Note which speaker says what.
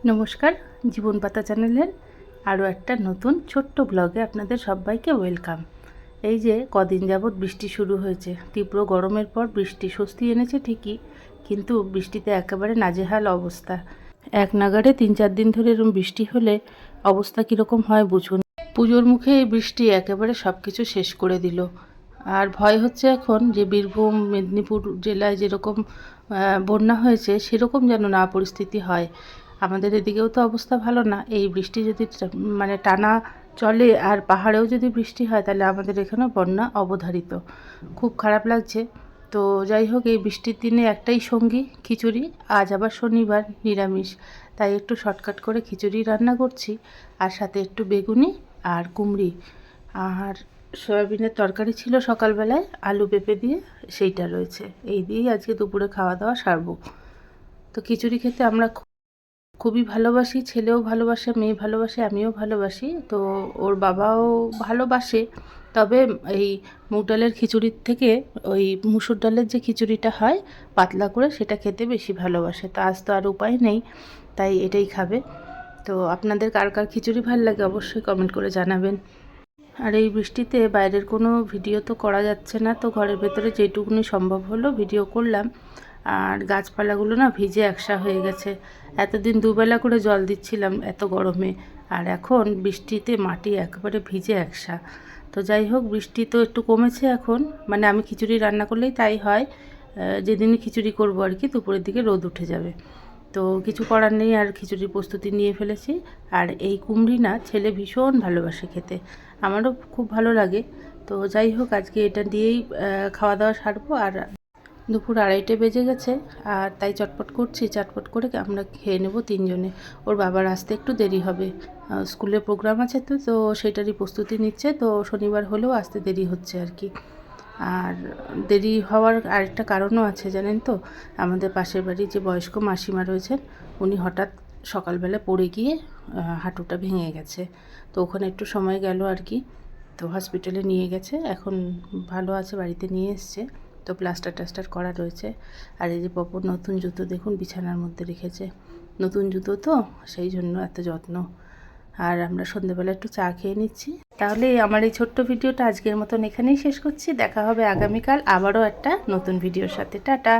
Speaker 1: নমস্কার, জীবন পাতা চ্যানেলের আরও একটা নতুন ছোট্ট ব্লগে আপনাদের সবাইকে ওয়েলকাম। এই যে কদিন যাবৎ বৃষ্টি শুরু হয়েছে, তীব্র গরমের পর বৃষ্টি স্বস্তি এনেছে ঠিকই, কিন্তু বৃষ্টিতে একেবারে নাজেহাল অবস্থা। এক নাগাড়ে 3-4 দিন ধরে এরকম বৃষ্টি হলে অবস্থা কীরকম হয় বুঝুন। পুজোর মুখে এই বৃষ্টি একেবারে সব কিছু শেষ করে দিল। আর ভয় হচ্ছে এখন যে বীরভূম মেদিনীপুর জেলায় যেরকম বন্যা হয়েছে সেরকম যেন না পরিস্থিতি হয়। আমাদের এদিকেও তো অবস্থা ভালো না। এই বৃষ্টি যদি টানা চলে আর পাহাড়েও যদি বৃষ্টি হয় তাহলে আমাদের এখানেও বন্যা অবধারিত। খুব খারাপ লাগছে। তো যাই হোক, এই বৃষ্টির দিনে একটাই সঙ্গী খিচুড়ি। আজ আবার শনিবার, নিরামিষ, তাই একটু শর্টকাট করে খিচুড়ি রান্না করছি, আর সাথে একটু বেগুনি আর কুমড়ি আর সয়াবিনের তরকারি ছিল সকালবেলায় আলু পেঁপে দিয়ে, সেইটা রয়েছে। এই দিয়েই আজকে দুপুরে খাওয়া দাওয়া সারবো। তো খিচুড়ি খেতে আমরা খুবই ভালোবাসি, ছেলেও ভালোবাসে, মেয়ে ভালোবাসে, আমিও ভালোবাসি। তো ওর বাবাও ভালোবাসে, তবে এই মুগ ডালের খিচুড়ির থেকে ওই মুসুর ডালের যে খিচুড়িটা হয় পাতলা করে, সেটা খেতে বেশি ভালোবাসে। তো আজ তো আর উপায় নেই, তাই এটাই খাবে। তো আপনাদের কার কার খিচুড়ি ভালো লাগে অবশ্যই কমেন্ট করে জানাবেন। আর এই বৃষ্টিতে বাইরের কোনো ভিডিও তো করা যাচ্ছে না, তো ঘরের ভেতরে যেটুকুনি সম্ভব হলো ভিডিও করলাম। আর গাছপালাগুলো না ভিজে একসা হয়ে গেছে। এতদিন দুবেলা করে জল দিচ্ছিলাম এত গরমে, আর এখন বৃষ্টিতে মাটি একেবারে ভিজে একসা। তো যাই হোক, বৃষ্টি তো একটু কমেছে এখন, আমি খিচুড়ি রান্না করলেই তাই হয়, যেদিনই খিচুড়ি করবো আর কি, দুপুরের দিকে রোদ উঠে যাবে। তো কিছু করার নেই, আর খিচুড়ির প্রস্তুতি নিয়ে ফেলেছি। আর এই কুমড়ি না ছেলে ভীষণ ভালোবাসে খেতে, আমারও খুব ভালো লাগে। তো যাই হোক, আজকে এটা দিয়েই খাওয়া দাওয়া সারবো। আর দুপুর 2:30 বেজে গেছে, আর তাই চটপট করছি, চটপট করে আমরা খেয়ে নেব 3 জনে। ওর বাবার আসতে একটু দেরি হবে, স্কুলে প্রোগ্রাম আছে তো সেটারই প্রস্তুতি নিচ্ছে। তো শনিবার হলেও আসতে দেরি হচ্ছে আর কি। আর দেরি হওয়ার আরেকটা কারণও আছে জানেন তো, আমাদের পাশের বাড়ির যে বয়স্ক মাসিমা রয়েছেন, উনি হঠাৎ সকালবেলা পড়ে গিয়ে হাঁটুটা ভেঙে গেছে। তো ওখানে একটু সময় গেল আর কি। তো হসপিটালে নিয়ে গেছে, এখন ভালো আছে, বাড়িতে নিয়ে এসছে। তো প্লাস্টার টাস্টার করা রয়েছে। আর এই যে পপর নতুন জুতো দেখুন বিছানার মধ্যে রেখেছে, নতুন জুতো তো সেই জন্য এত যত্ন। আর আমরা সন্ধ্যেবেলা একটু চা খেয়ে নিচ্ছি। তাহলে আমার এই ছোট্ট ভিডিওটা আজকের মতন এখানেই শেষ করছি। দেখা হবে আগামীকাল আবারও একটা নতুন ভিডিওর সাথে। টাটা।